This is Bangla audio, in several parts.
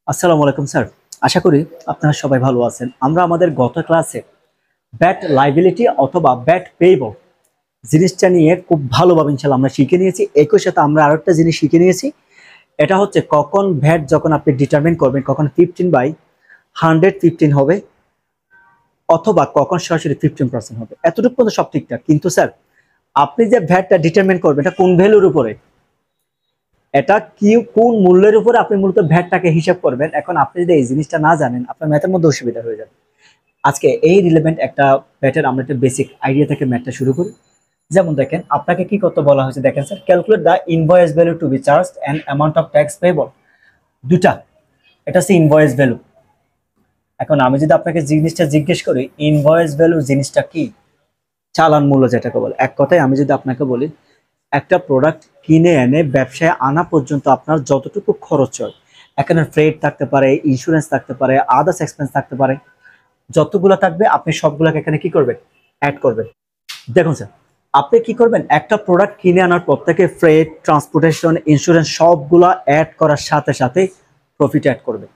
আসসালামু আলাইকুম স্যার। আশা করি আপনারা সবাই ভালো আছেন। আমরা আমাদের গত ক্লাসে ব্যাট লাইবিলিটি অথবা ব্যাট পেয়েবল জিনিসটা নিয়ে খুব ভালোভাবে ইনশাআল্লাহ আমরা শিখে নিয়েছি। একই সাথে আমরা আরেকটা জিনিস শিখে নিয়েছি, এটা হচ্ছে কখন ভ্যাট যখন আপনি ডিটারমিন করবেন কখন 15/115 হবে অথবা কখন সরাসরি 15% হবে। এতটুকু পর্যন্ত সব ঠিকঠাক, কিন্তু স্যার আপনি যে ভ্যাটটা ডিটারমিন করবেন এটা কোন ভ্যালুর উপরে, এটা কি কোন মূল্যের উপরে আপনি মূলত ভ্যাটটাকে হিসাব করবেন। এখন আপনি যদি এই জিনিসটা না জানেন আপনার ম্যাথের মধ্যে অসুবিধা হয়ে যাবে। আজকে এই রিলেভেন্ট একটা ভ্যাটের আমরা একটা বেসিক আইডিয়া থেকে ম্যাথটা শুরু করি। যেমন দেখেন আপনাকে কি করতে বলা হয়েছে, দেখেন sir, calculate the invoice value to be charged and amount of tax payable. দুটা, এটা হচ্ছে ইনভয়েস ভ্যালু। এখন আমি যদি আপনাকে জিনিসটা জিজ্ঞেস করি ইনভয়েস ভ্যালু জিনিসটা কি, চালান মূল্য যেটাকে বলে। এক কথায় আমি যদি আপনাকে বলি একটা প্রোডাক্ট কিনে এনে ব্যবসায় আনা পর্যন্ত আপনার যতটুকু খরচ হয়, এখানে ফ্রেট থাকতে পারে, ইন্স্যুরেন্স থাকতে পারে, আদার্স এক্সপেন্স থাকতে পারে, যতগুলো থাকবে আপনি সবগুলোকে এখানে কি করবেন, অ্যাড করবেন। দেখুন স্যার, আপনি কি করবেন, একটা প্রোডাক্ট কিনে আনার পর থেকে ফ্রেট, ট্রান্সপোর্টেশন, ইন্স্যুরেন্স সবগুলো অ্যাড করার সাথে সাথে প্রফিট অ্যাড করবেন।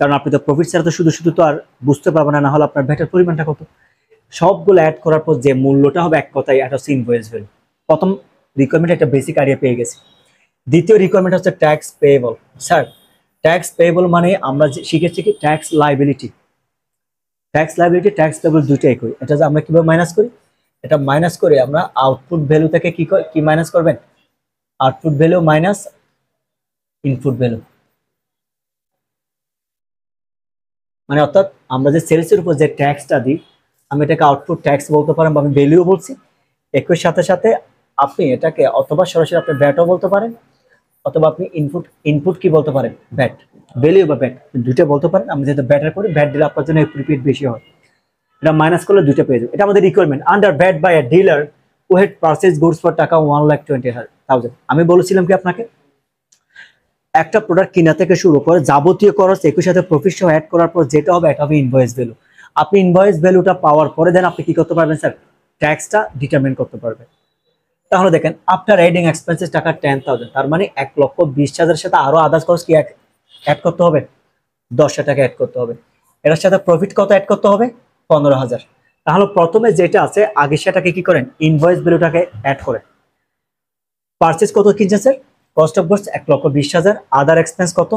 কারণ আপনি তো প্রফিট ছাড়া তো শুধু শুধু তো আর বুঝতে পারবেন না, হলে আপনার ভ্যাটের পরিমাণটা কত। সবগুলো অ্যাড করার পর যে মূল্যটা হবে এক কথায় এটা হচ্ছে ইনভয়েস ভ্যালু। প্রথম রিকোয়ারমেন্ট একটা বেসিক আইডিয়া পেয়ে গেছি। দ্বিতীয় রিকোয়ারমেন্ট হচ্ছে tax payable. Sir tax payable মানে আমরা শিখেছি কি tax liability. Tax liability tax payable দুইটাই করি। এটা যে আমরা কিভাবে মাইনাস করি, এটা মাইনাস করে আমরা আউটপুট ভ্যালু থেকে কি মাইনাস করবেন, output value minus input value. মানে অর্থাৎ আমরা যে সেলসের উপর যে ট্যাক্সটা দিই আমি এটাকে আউটপুট ট্যাক্স বলতে পারেন বা আমি ভ্যালুও বলছি। একই সাথে সাথে আপনি এটাকে অথবা সরাসরি আপনি ভ্যাটও বলতে পারেন অথবা আপনি ইনপুট ইনপুট কি বলতে পারেন, ভ্যাট, ভ্যালু বা ভ্যাট দুইটা বলতে পারেন। আমি যেহেতু ভ্যাটের করি ভ্যাট দিলে আপনার জন্য রিপিট বেশি হয়, এটা মাইনাস করলে দুইটা পেয়ে যাবে। এটা আমাদের requirement under VAT by a dealer who had purchase goods for টাকা 1,20,000। আমি বলেছিলাম কি আপনাকে একটা প্রোডাক্ট কিনা থেকে শুরু করে যাবতীয় খরচ একই সাথে প্রফিট সহ অ্যাড করার পর যেটা হবে এটা হবে ইনভয়েস ভ্যালু। আপনি ইনভয়েস ভ্যালুটা পাওয়ার পরে দেন আপনি কি করতে পারবেন স্যার, ট্যাক্সটা ডিটারমিন করতে পারবেন। তাহলে দেখেন আফটার এডিং এক্সপেন্সেস টাকা 10,000, তার মানে 1,20,000 সাথে আরো আদার্স খরচ কি অ্যাড করতে হবে, 10,000 টাকা অ্যাড করতে হবে। এটার সাথে প্রফিট কত অ্যাড করতে হবে, 15,000। তাহলে প্রথমে যেটা আছে আগে সেটাকে কি করেন, ইনভয়েস ভ্যালুটাকে অ্যাড করেন। পারচেজ কত কিনছেন sir, cost of goods 1,20,000, other expense কত,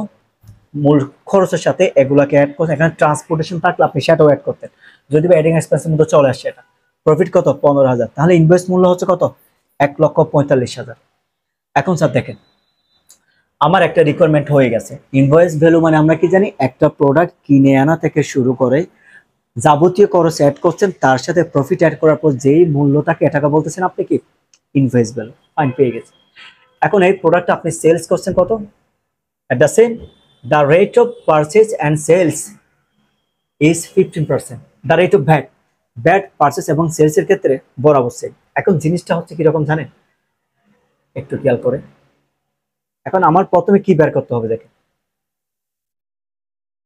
মূল খরচের সাথে এগুলাকে অ্যাড করছেন। এখানে ট্রান্সপোর্টেশন থাকলে আপনি সেটাও অ্যাড করতেন, যদি বা এডিং এক্সপেন্সের মধ্যে চলে আসছে এটা। প্রফিট কত, 15,000। তাহলে ইনভয়েস মূল্য হচ্ছে কত, 1,45,000। এখন স্যার দেখেন আমার একটা রিকোয়ারমেন্ট হয়ে গেছে। ইনভয়েস ভ্যালু মানে আমরা কি জানি, একটা প্রোডাক্ট কিনে আনা থেকে শুরু করে যাবতীয় খরচ অ্যাড করছেন তার সাথে প্রফিট অ্যাড করার পর যেই মূল্যটাকে এটাকে বলতেছেন আপনি কি, ইনভয়েস ভ্যালু। ফাইন, পেয়ে গেছে। এখন এই প্রোডাক্ট আপনি সেলস করছেন কত, at the same the rate of purchase and sales is 15%, the rate of VAT purchase এবং সেলস এর ক্ষেত্রে বরাবর সেম। এখন জিনিসটা হচ্ছে কি রকম জানেন, একটু খেয়াল করে। এখন আমার প্রথমে কি বের করতে হবে দেখেন,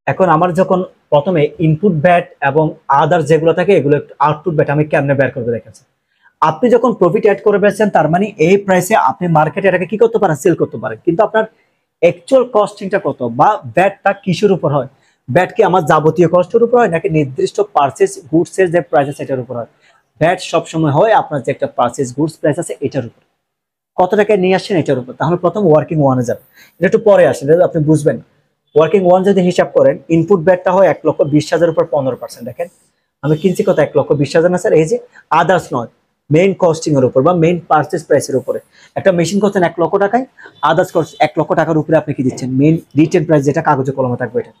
এখন আমার যখন প্রথমে ইনপুট ভ্যাট এবং আদার যেগুলো থাকে এগুলো আউটপুট ভ্যাট আমি কেমনে বের করবো দেখেন। আপনি যখন প্রফিট অ্যাড করে বেচছেন তার মানে এই প্রাইসে আপনি মার্কেটে এটাকে কি করতে পারেন, সেল করতে পারেন। কিন্তু আপনার অ্যাকচুয়াল কস্টিংটা কত বা ভ্যাটটা কিসের উপর হয়, ভ্যাট কি আমার যাবতীয় কস্টের উপর হয় নাকি নির্দিষ্ট পারচেজ গুডস এর যে প্রাইস আছে এটার উপর হয়। ভ্যাট সবসময় হয় আপনার যে একটা পারচেজ গুডস প্রাইস আছে এটার উপর, কত টাকায় নিয়ে আসছেন এটার উপর। তাহলে প্রথম ওয়ার্কিং ওয়ানে যান, এটা একটু পরে আসেন, এটা আপনি বুঝবেন। ওয়ার্কিং ওয়ান যদি হিসাব করেন ইনপুট ভ্যাটটা হয় 1,20,000 উপর 15%। দেখেন আমি কিনছি কত, 1,20,000 না স্যার, এই যে আদার্স নয় মেইন কস্টিং এর উপর বা মেইন পারচেজ প্রাইসের উপরে। একটা মেশিন করছেন 1,00,000 টাকায়, আদার্স খরচ 1,00,000 টাকার উপরে আপনি কি দিচ্ছেন, মেইন রিটেল প্রাইস যেটা কাগজে কলমে থাকবে এটা।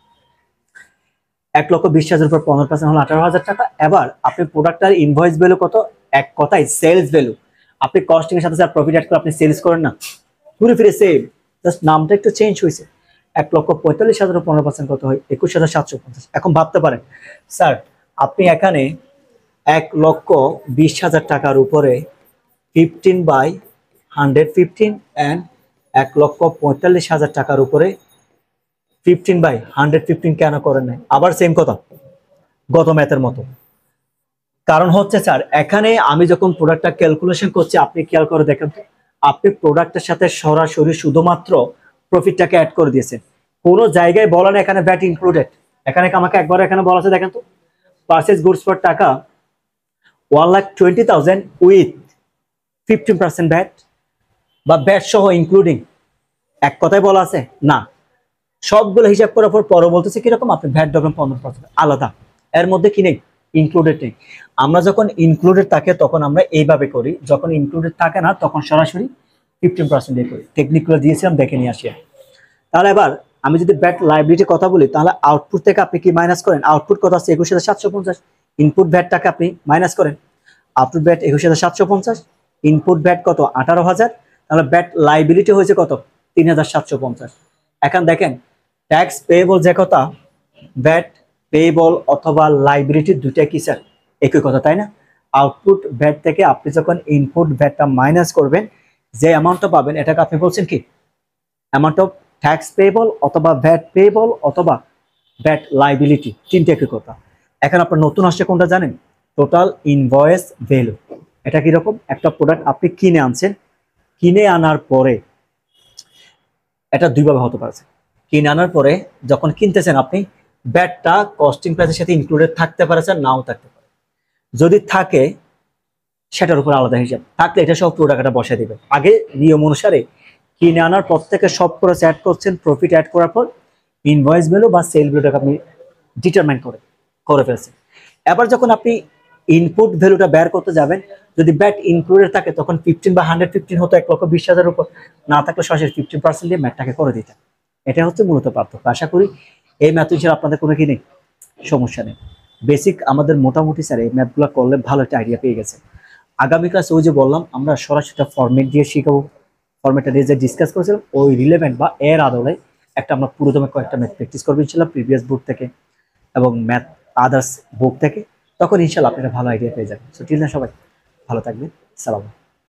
1,20,000 উপর 15% হলো 18,000 টাকা। এবার আপনি প্রোডাক্টটার ইনভয়েস ভ্যালু কত, এক কথায় সেলস ভ্যালু। আপনি কস্টিং এর সাথে স্যার প্রফিট অ্যাড করে আপনি সেলস করেন না, ঘুরে ফিরে সেম, জাস্ট নামটা একটু চেঞ্জ হয়েছে। 1,45,000 15% কত হয়, 21,750। এখন ভাবতে পারেন স্যার আপনি এখানে 1,20,000 টাকার উপরে 15/115 এন্ড 1,45,000 টাকার উপরে 15/115 কেন করেন নাই, আবার সেম কথা গত ম্যাথের মতো। কারণ হচ্ছে স্যার এখানে আমি যখন প্রোডাক্টটা ক্যালকুলেশন করছি আপনি খেয়াল করে দেখেন তো, আপনি প্রোডাক্টের সাথে সরাসরি শুধুমাত্র প্রফিটটাকে অ্যাড করে দিয়েছেন, কোনো জায়গায় বলা না এখানে ভ্যাট ইনক্লুডেড। এখানে আমাকে একবার এখানে বলা আছে, দেখেন তো, পারচেজ গুডস ফর টাকা 1,20,000 উইথ 15% ভ্যাট বা ভ্যাট সহ ইনক্লুডিং, এক কথায় বলা আছে না। সবগুলো হিসাব করার পর পরে বলতেছে কিরকম, আপনি ভ্যাট দেবেন 15% আলাদা, এর মধ্যে কি নেই, ইনক্লুডেড নেই। আমরা যখন ইনক্লুডেড থাকে তখন আমরা এইভাবে করি, যখন ইনক্লুডেড থাকে না তখন সরাসরি 15% দিয়ে করি। টেকনিকগুলো দিয়েছিলাম, দেখে নিয়ে আসি। তাহলে এবার আমি যদি ব্যাট লাইবিলিটির কথা বলি, তাহলে আউটপুট থেকে আপনি কি মাইনাস করেন, আউটপুট কত আছে 21,750, ইনপুট ভ্যাটটাকে আপনি মাইনাস করেন, আউটপুট ভ্যাট 21,750, ইনপুট ভ্যাট কত 18,000, তাহলে ব্যাট লাইবিলিটি হয়েছে কত 3,750। এখন দেখেন ট্যাক্স পেয়েবল যে কথা, ব্যাট পেয়েবল অথবা লাইবিলিটি দুইটা কি স্যার, একই কথা তাই না? আউটপুট ভ্যাট থেকে আপনি যখন ইনপুট ভ্যাটটা মাইনাস করবেন, যে অ্যামাউন্টটা পাবেন এটাকে আপনি বলছেন কি, অ্যামাউন্ট অফ ট্যাক্স পেয়েবল অথবা ভ্যাট পেয়েবল অথবা ভ্যাট লাইবিলিটি, তিনটে একই কথা। এখন আপনার নতুন আসছে কোনটা জানেন, টোটাল ইনভয়েস ভ্যালু। এটা কিরকম, একটা প্রোডাক্ট আপনি কিনে আনছেন, কিনে আনার পরে এটা দুইভাবে হতে পারে। কিনে আনার পরে যখন কিনতেছেন আপনি, ব্যাটটা কস্টিং প্রাইসের সাথে ইনক্লুডেড থাকতে পারে স্যার, নাও থাকতে পারে। যদি থাকে সেটার উপর আলাদা হিসাব, থাকলে এটা সব প্রোডাক্টটা বসায় দিবেন। আগে নিয়ম অনুসারে কিনে আনার পর থেকে সব খরচ অ্যাড করছেন, প্রফিট অ্যাড করার পর ইনভয়েস ভ্যালু বা সেল ভ্যালুটাকে আপনি ডিটারমাইন করে ফেলছেন। এবার যখন আপনি ইনপুট ভ্যালুটা বের করতে যাবেন, যদি ব্যাট ইনক্লুডেড থাকে তখন 15 বা 115 হতো 1,20,000 উপর, না থাকলে সরাসরি 15% দিয়ে ম্যাথটাকে করে দিতেন। এটা হচ্ছে মূলত পার্থক্য। আশা করি এই ম্যাথ হিসেবে আপনাদের কোনো কি নেই, সমস্যা নেই। বেসিক আমাদের মোটামুটি স্যার এই ম্যাথগুলো করলে ভালো একটা আইডিয়া পেয়ে গেছে। আগামী ক্লাসে ওই যে বললাম আমরা সরাসরি ফরম্যাট দিয়ে শিখাবো, ফরম্যাটটা দিয়ে যে ডিসকাস করেছিলাম ওই রিলেভেন্ট বা এর আদলে একটা আমরা পুরোদমে কয়েকটা ম্যাথ প্র্যাকটিস করবো ইনশাল্লাহ, প্রিভিয়াস বুক থেকে এবং ম্যাথ আদার্স বুক থেকে। তখন ইনশাল্লাহ আপনারা ভালো আইডিয়া পেয়ে যাবেন। সো টিল না সবাই ভালো থাকবেন, সালাম।